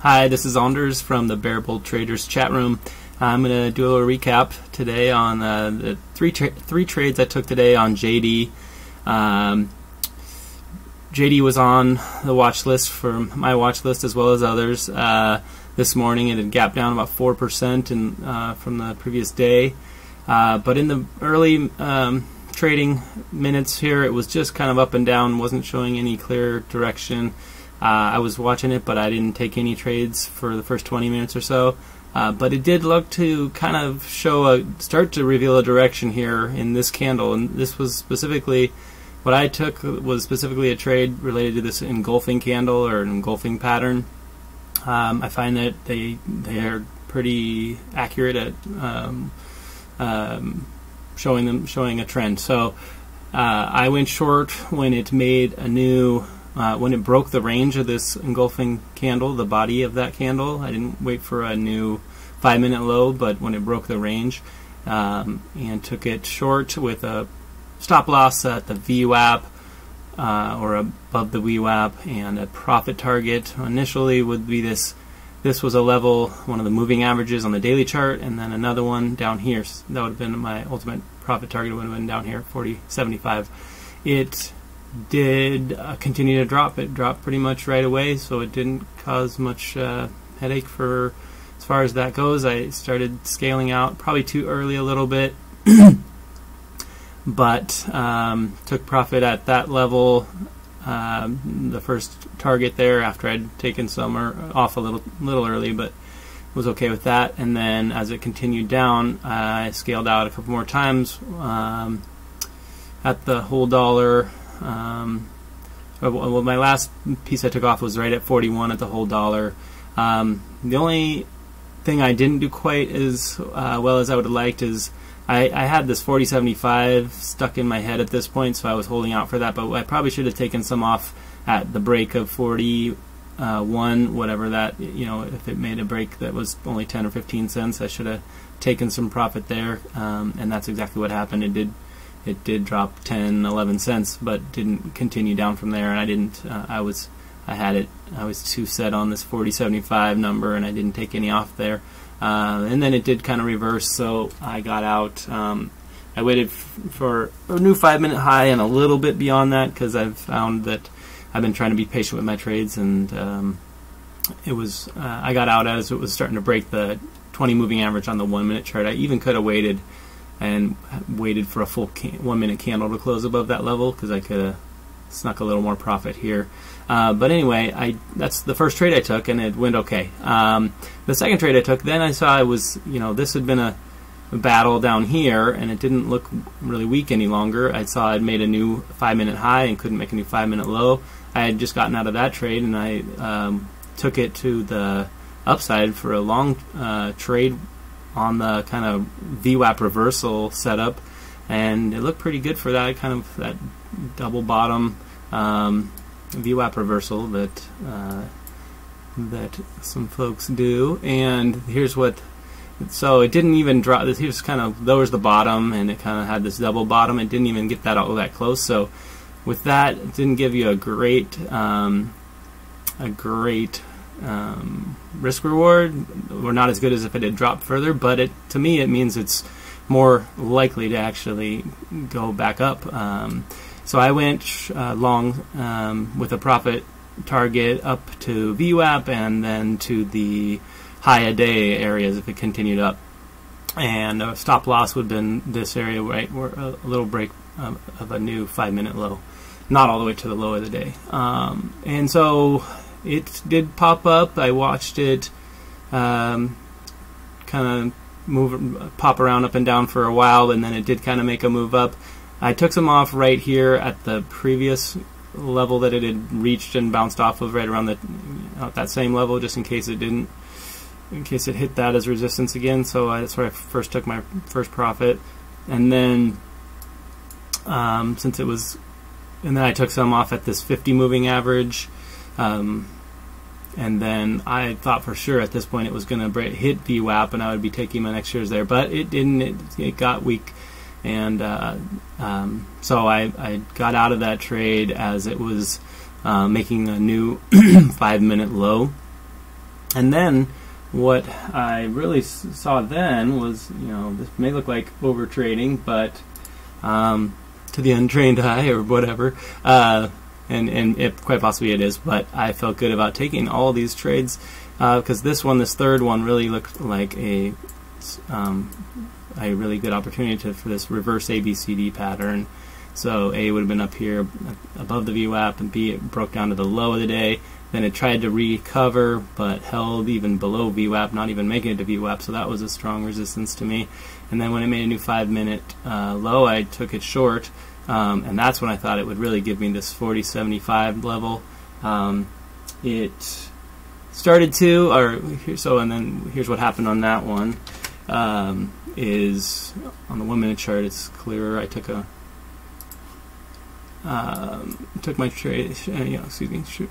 Hi, this is Anders from the Bear Bull Traders chat room. I'm going to do a little recap today on the three trades I took today on JD. JD was on the watch list for my watch list as well as others. This morning it had gapped down about 4% from the previous day. But in the early trading minutes here, it was just kind of up and down, wasn't showing any clear direction. I was watching it, but I didn't take any trades for the first 20 minutes or so. But it did look to kind of start to reveal a direction here in this candle. And this was specifically, what I took was specifically a trade related to this engulfing candle or an engulfing pattern. I find that they are pretty accurate at showing a trend. So I went short when it made a new when it broke the range of this engulfing candle, the body of that candle. I didn't wait for a new 5-minute low, but when it broke the range, and took it short with a stop loss at the VWAP or above the VWAP, and a profit target initially would be this. This was a level, one of the moving averages on the daily chart, and then another one down here. So that would have been my ultimate profit target, would have been down here, 40.75. It did continue to drop. It dropped pretty much right away, so it didn't cause much headache for as far as that goes. I started scaling out probably too early a little bit, but took profit at that level. The first target there after I'd taken some off a little early, but was okay with that. And then as it continued down, I scaled out a couple more times at the whole dollar. Well, my last piece I took off was right at 41 at the whole dollar. The only thing I didn't do quite as well as I would have liked is I had this 40.75 stuck in my head at this point, so I was holding out for that, but I probably should have taken some off at the break of 41, whatever that, if it made a break that was only 10 or 15 cents, I should have taken some profit there, and that's exactly what happened. It did drop 10, 11 cents, but didn't continue down from there, and I didn't, I was too set on this 40.75 number, and I didn't take any off there. And then it did kind of reverse, so I got out. I waited for a new 5-minute high and a little bit beyond that, because I've found that I've been trying to be patient with my trades, and it was I got out as it was starting to break the 20 moving average on the 1-minute chart. I even could have waited for a full 1-minute candle to close above that level, because I could have snuck a little more profit here. But anyway, that's the first trade I took, and it went okay. The second trade I took, then I saw it was, this had been a battle down here, and it didn't look really weak any longer. I saw I'd made a new 5-minute high and couldn't make a new 5-minute low. I had just gotten out of that trade, and I took it to the upside for a long trade on the kind of VWAP reversal setup, and it looked pretty good for that kind of that double bottom VWAP reversal that some folks do. And here's what, so it didn't even drop. Here's kind of, there was the bottom, and it kind of had this double bottom. It didn't even get that all that close. So with that, it didn't give you a great risk reward, or not as good as if it had dropped further, but to me it means it's more likely to actually go back up. So I went long with a profit target up to VWAP and then to the high a day areas if it continued up, and a stop loss would have been this area right where a little break of a new 5-minute low, not all the way to the low of the day. And so it did pop up. I watched it kind of pop around up and down for a while, and then it did kind of make a move up. I took some off right here at the previous level that it had reached and bounced off of, right around that same level, just in case it didn't, in case it hit that as resistance again. So that's where I first took my first profit, and then since it was, and then I took some off at this 50 moving average. And then I thought for sure at this point it was going to hit VWAP, and I would be taking my next shares there, but it didn't. It got weak, and so I got out of that trade as it was making a new 5-minute low, And then what I really saw then was, this may look like over trading, but to the untrained eye or whatever, and it, quite possibly it is, but I felt good about taking all these trades because this third one, really looked like a really good opportunity for this reverse ABCD pattern. So A would have been up here above the VWAP, and B, it broke down to the low of the day. Then it tried to recover, but held even below VWAP, not even making it to VWAP, so that was a strong resistance to me. And then when it made a new 5-minute low, I took it short, and that's when I thought it would really give me this 40.75 level. It started to, and then here's what happened on that one. Is on the 1-minute chart, it's clearer. I took my trade,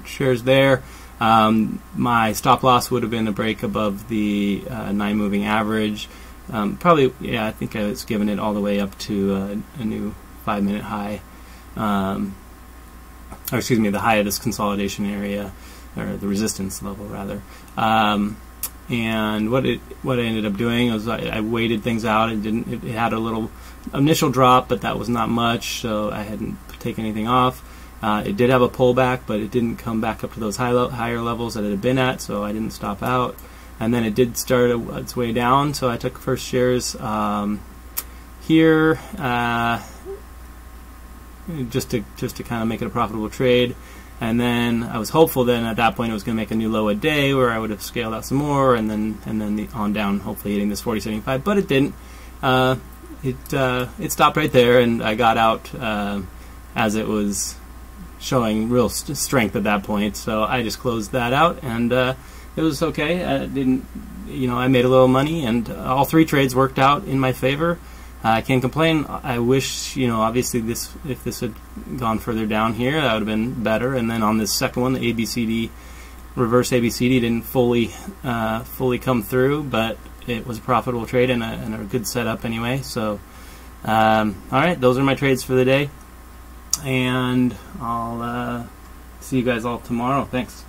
shares there. My stop loss would have been a break above the 9-moving average. Probably, I think I was giving it all the way up to a new 5-minute high. Or excuse me, the high of this consolidation area, or the resistance level rather. And what I ended up doing was I waited things out. It had a little initial drop, but that was not much, so I hadn't taken anything off. It did have a pullback, but it didn't come back up to those higher levels that it had been at, so I didn't stop out. And then it did start its way down, so I took first shares here just to kind of make it a profitable trade. And then I was hopeful then at that point it was going to make a new low a day where I would have scaled out some more, and then on down, hopefully hitting this 40.75. But it didn't. It stopped right there, and I got out as it was showing real strength at that point. So I just closed that out, and it was okay. I made a little money, and all 3 trades worked out in my favor. I can't complain. I wish, obviously if this had gone further down here, that would have been better. And then on this second one, the ABCD, reverse ABCD, didn't fully come through, but it was a profitable trade and a good setup anyway. So, all right, those are my trades for the day, and I'll see you guys all tomorrow. Thanks.